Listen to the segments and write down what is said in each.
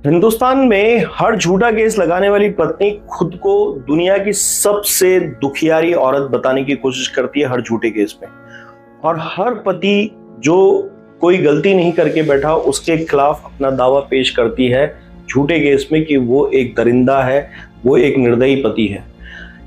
हिंदुस्तान में हर झूठा केस लगाने वाली पत्नी खुद को दुनिया की सबसे दुखियारी औरत बताने की कोशिश करती है हर झूठे केस में। और हर पति जो कोई गलती नहीं करके बैठा उसके खिलाफ अपना दावा पेश करती है झूठे केस में कि वो एक दरिंदा है, वो एक निर्दयी पति है।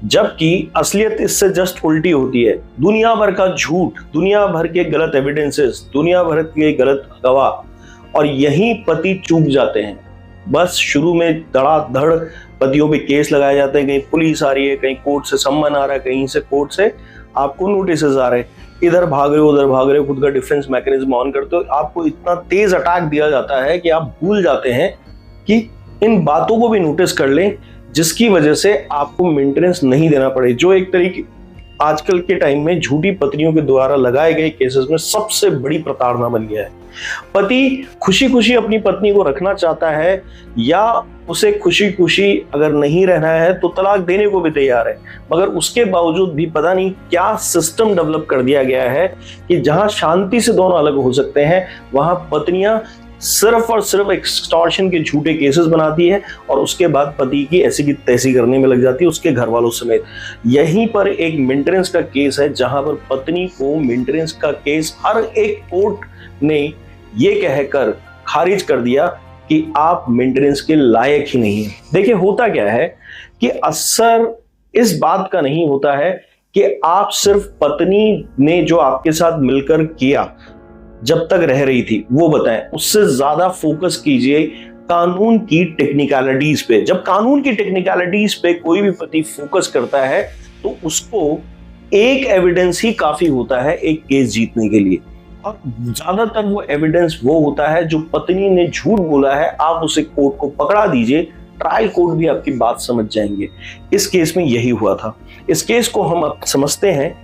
जबकि असलियत इससे जस्ट उल्टी होती है। दुनिया भर का झूठ, दुनिया भर के गलत एविडेंसेस, दुनिया भर के गलत गवाह, और यही पति चूक जाते हैं। बस शुरू में धड़ाधड़ पतियों पे केस लगाए जाते हैं, कहीं पुलिस आ रही है, कहीं कोर्ट से सम्मन आ रहा है, कहीं से कोर्ट से आपको नोटिस आ रहे हैं, इधर भाग रहे हो उधर भाग रहे हो, खुद का डिफेंस मैकेनिज्म ऑन करते हो। आपको इतना तेज अटैक दिया जाता है कि आप भूल जाते हैं कि इन बातों को भी नोटिस कर लें, जिसकी वजह से आपको मेंटेनेंस नहीं देना पड़े। जो एक तरीके आजकल के टाइम में झूठी पत्नियों के द्वारा लगाए गए केसेस में सबसे बड़ी प्रताड़ना बन गया है। पति खुशी खुशी अपनी पत्नी को रखना चाहता है, या उसे खुशी खुशी अगर नहीं रहना है तो तलाक देने को भी तैयार है, मगर उसके बावजूद भी पता नहीं क्या सिस्टम डेवलप कर दिया गया है कि जहां शांति से दोनों अलग हो सकते हैं, वहां पत्नियां सिर्फ और सिर्फ एक्सटॉर्शन के झूठे केसेस बनाती है और उसके बाद पति की ऐसी की तैसी करने में लग जाती है, उसके घर वालों समेत। यहीं पर एक मेंटेनेंस का केस है जहां पर पत्नी को मेंटेनेंस का केस हर एक कोर्ट ने ये कहकर खारिज कर दिया कि आप मेंटेनेंस के लायक ही नहीं है। देखिए होता क्या है कि असर इस बात का नहीं होता है कि आप सिर्फ पत्नी ने जो आपके साथ मिलकर किया जब तक रह रही थी वो बताएं, उससे ज्यादा फोकस कीजिए कानून की टेक्निकलिटीज पे। जब कानून की टेक्निकलिटीज पे कोई भी पति फोकस करता है तो उसको एक एविडेंस ही काफी होता है एक केस जीतने के लिए, और ज्यादातर वो एविडेंस वो होता है जो पत्नी ने झूठ बोला है। आप उसे कोर्ट को पकड़ा दीजिए, ट्रायल कोर्ट भी आपकी बात समझ जाएंगे। इस केस में यही हुआ था। इस केस को हम अब समझते हैं,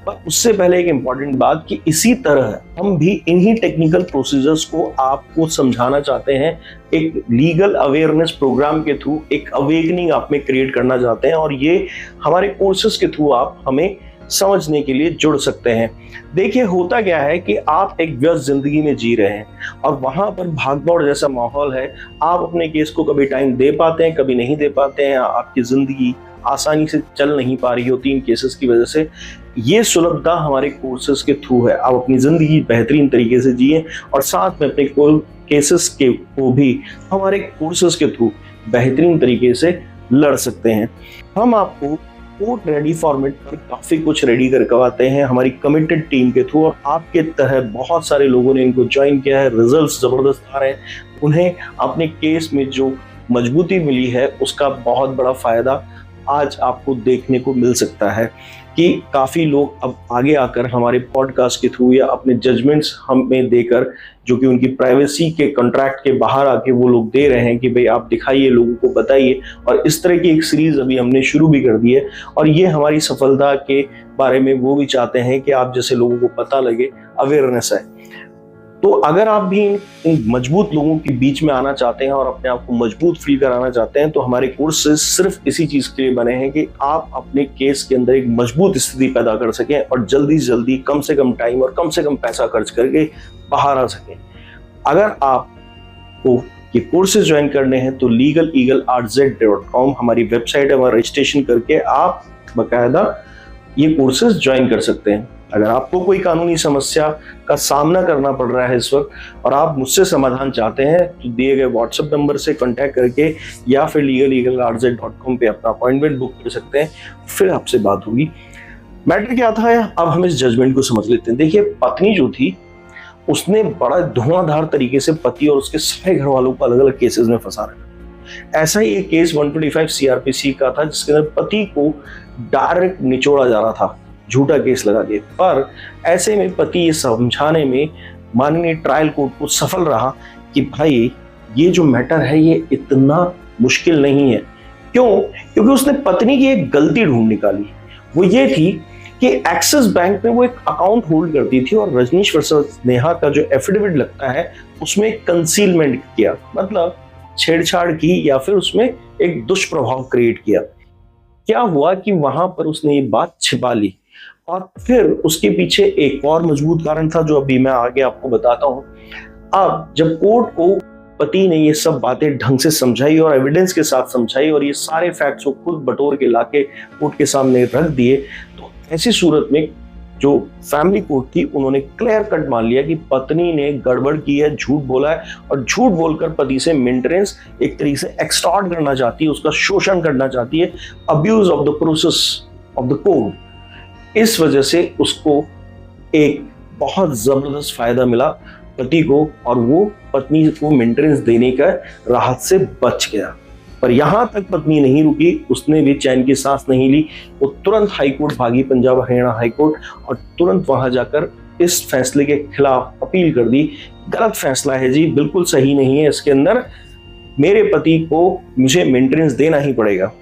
पर उससे पहले एक इंपॉर्टेंट बात कि इसी तरह हम भी इन्हीं टेक्निकल प्रोसीजर्स को आपको समझाना चाहते हैं। एक लीगल अवेयरनेस प्रोग्राम के थ्रू एक अवेकनिंग आप में क्रिएट करना चाहते हैं, और ये हमारे कोर्सेज के थ्रू आप हमें समझने के लिए जुड़ सकते हैं। देखिए होता क्या है कि आप एक व्यस्त जिंदगी में जी रहे हैं और वहां पर भागदौड़ जैसा माहौल है। आप अपने केस को कभी टाइम दे पाते हैं, कभी नहीं दे पाते हैं। आपकी जिंदगी आसानी से चल नहीं पा रही होती इन केसेस की वजह से। ये सुलभता हमारे कोर्सेज के थ्रू है। आप अपनी जिंदगी बेहतरीन तरीके से जिए और साथ में अपने केसेस के को भी हमारे कोर्सेज के थ्रू बेहतरीन तरीके से लड़ सकते हैं। हम आपको कोर्ट रेडी फॉर्मेट पर काफी कुछ रेडी करवाते हैं हमारी कमिटेड टीम के थ्रू, और आपके तहत बहुत सारे लोगों ने इनको ज्वाइन किया है। रिजल्ट्स जबरदस्त आ रहे हैं। उन्हें अपने केस में जो मजबूती मिली है उसका बहुत बड़ा फायदा आज आपको देखने को मिल सकता है कि काफ़ी लोग अब आगे आकर हमारे पॉडकास्ट के थ्रू या अपने जजमेंट्स हमें देकर, जो कि उनकी प्राइवेसी के कॉन्ट्रैक्ट के बाहर आके वो लोग दे रहे हैं कि भाई आप दिखाइए, लोगों को बताइए। और इस तरह की एक सीरीज अभी हमने शुरू भी कर दी है, और ये हमारी सफलता के बारे में वो भी चाहते हैं कि आप जैसे लोगों को पता लगे, अवेयरनेस है। तो अगर आप भी इन मजबूत लोगों के बीच में आना चाहते हैं और अपने आप को मजबूत फील कराना चाहते हैं, तो हमारे कोर्सेज सिर्फ इसी चीज के लिए बने हैं कि आप अपने केस के अंदर एक मजबूत स्थिति पैदा कर सकें और जल्दी से जल्दी कम से कम टाइम और कम से कम पैसा खर्च करके बाहर आ सकें। अगर आपको ये कोर्सेज ज्वाइन करने हैं तो legaleaglerz.com हमारी वेबसाइट है, वहाँ रजिस्ट्रेशन करके आप बाकायदा ये कोर्सेज ज्वाइन कर सकते हैं। अगर आपको कोई कानूनी समस्या का सामना करना पड़ रहा है इस वक्त और आप मुझसे समाधान चाहते हैं, तो दिए गए व्हाट्सएप नंबर से कांटेक्ट करके या फिर legaleaglerz.com पे अपना अपॉइंटमेंट बुक कर सकते हैं, फिर आपसे बात होगी। मैटर क्या था, अब हम इस जजमेंट को समझ लेते हैं। देखिए पत्नी जो थी उसने बड़ा धुआंधार तरीके से पति और उसके सारे घर वालों को अलग अलग केसेस में फंसा रखा। ऐसा ही एक केस 125 CRPC का था जिसके अंदर पति को डायरेक्ट निचोड़ा जा रहा था, झूठा केस लगा दिए। पर ऐसे में पति ये समझाने में माननीय ट्रायल कोर्ट को सफल रहा कि भाई ये जो मैटर है ये इतना मुश्किल नहीं है। क्यों? क्योंकि उसने पत्नी की एक गलती ढूंढ निकाली। वो ये थी कि एक्सिस बैंक में वो एक अकाउंट होल्ड करती थी और रजनीश वर्सेस नेहा का जो एफिडेविट लगता है उसमें कंसीलमेंट किया, मतलब छेड़छाड़ की या फिर उसमें एक दुष्प्रभाव क्रिएट किया। क्या हुआ कि वहां पर उसने ये बात छिपा ली, और फिर उसके पीछे एक और मजबूत कारण था जो अभी मैं आगे आपको बताता हूं। अब जब कोर्ट को पति ने ये सब बातें ढंग से समझाई और एविडेंस के साथ समझाई और ये सारे फैक्ट्स को खुद बटोर के लाके कोर्ट के सामने रख दिए, तो ऐसी सूरत में जो फैमिली कोर्ट थी उन्होंने क्लियर कट मान लिया कि पत्नी ने गड़बड़ की है, झूठ बोला है और झूठ बोलकर पति से मेंटेनेंस एक तरीके से एक्सटॉर्ट करना चाहती है, उसका शोषण करना चाहती है, abuse of the process of the court. इस वजह से उसको एक बहुत जबरदस्त फायदा मिला पति को और वो पत्नी को मेंटेनेंस देने का राहत से बच गया। पर यहां तक पत्नी नहीं रुकी, उसने भी चैन की सांस नहीं ली। वो तुरंत हाईकोर्ट भागी, पंजाब हरियाणा हाईकोर्ट, और तुरंत वहां जाकर इस फैसले के खिलाफ अपील कर दी। गलत फैसला है जी, बिल्कुल सही नहीं है, इसके अंदर मेरे पति को मुझे मेंटेनेंस देना ही पड़ेगा।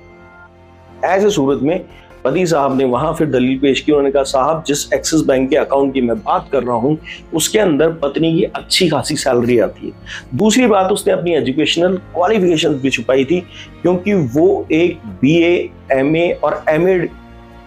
ऐसे सूरत में पति साहब ने वहां फिर दलील पेश की। उन्होंने कहा साहब, जिस एक्सिस बैंक के अकाउंट की मैं बात कर रहा हूं उसके अंदर पत्नी की अच्छी खासी सैलरी आती है। दूसरी बात, उसने अपनी एजुकेशनल क्वालिफिकेशन भी छुपाई थी क्योंकि वो एक BA, MA और MA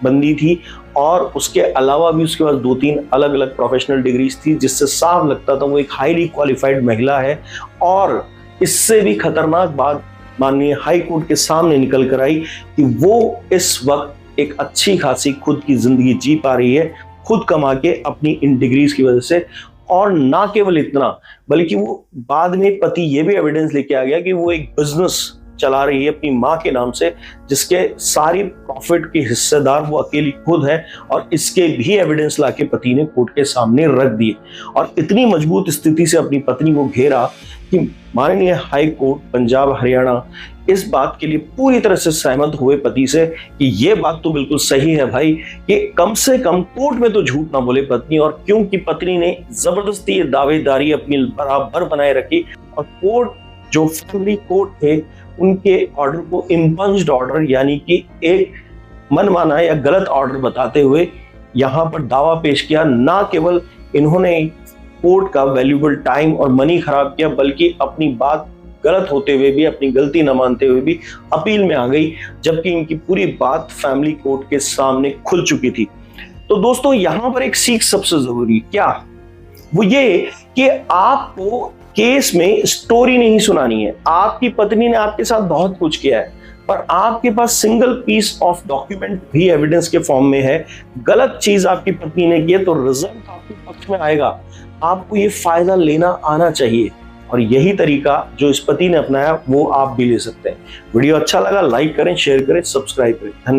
बंदी थी और उसके अलावा भी उसके पास 2-3 अलग अलग प्रोफेशनल डिग्रीज थी, जिससे साफ लगता था वो एक हाईली क्वालिफाइड महिला है। और इससे भी खतरनाक बात माननीय हाई कोर्ट के सामने निकल कर आई कि वो इस वक्त एक अच्छी खासी खुद की जिंदगी जी पा रही है, खुद कमा के अपनी इन डिग्रीज की वजह से। और ना केवल इतना, बल्कि वो बाद में पति ये भी एविडेंस लेके आ गया कि वो एक बिजनेस चला रही है अपनी माँ के नाम से, जिसके सारी प्रॉफिट की हिस्सेदार वो अकेली खुद है। और इसके भी एविडेंस लाके पति ने कोर्ट के सामने रख दिए और इतनी मजबूत स्थिति से अपनी पत्नी को घेरा कि माननीय हाई कोर्ट पंजाब हरियाणा इस बात के लिए पूरी तरह से सहमत हुए पति से कि ये बात तो बिल्कुल सही है भाई, कि कम से कम कोर्ट में तो झूठ ना बोले पत्नी। और क्योंकि पत्नी ने जबरदस्ती ये दावेदारी अपनी बराबर बनाए रखी और कोर्ट जो फैमिली कोर्ट थे उनके ऑर्डर को इम्पंज्ड ऑर्डर यानी कि एक मनमाना या गलत ऑर्डर बताते हुए यहाँ पर दावा पेश किया। ना केवल इन्होंने कोर्ट का वैल्यूएबल टाइम और मनी खराब किया, बल्कि अपनी बात गलत होते हुए भी, अपनी गलती न मानते हुए भी अपील में आ गई, जबकि इनकी पूरी बात फैमिली कोर्ट के सामने खुल चुकी थी। तो दोस्तों, यहां पर एक सीख सबसे जरूरी क्या, वो ये कि आपको केस में स्टोरी नहीं सुनानी है। आपकी पत्नी ने आपके साथ बहुत कुछ किया है, पर आपके पास सिंगल पीस ऑफ डॉक्यूमेंट भी एविडेंस के फॉर्म में है। गलत चीज आपकी पत्नी ने की है तो रिजल्ट आपके पक्ष में आएगा। आपको ये फायदा लेना आना चाहिए और यही तरीका जो इस पति ने अपनाया वो आप भी ले सकते हैं। वीडियो अच्छा लगा लाइक करें, शेयर करें, सब्सक्राइब करें। धन्यवाद।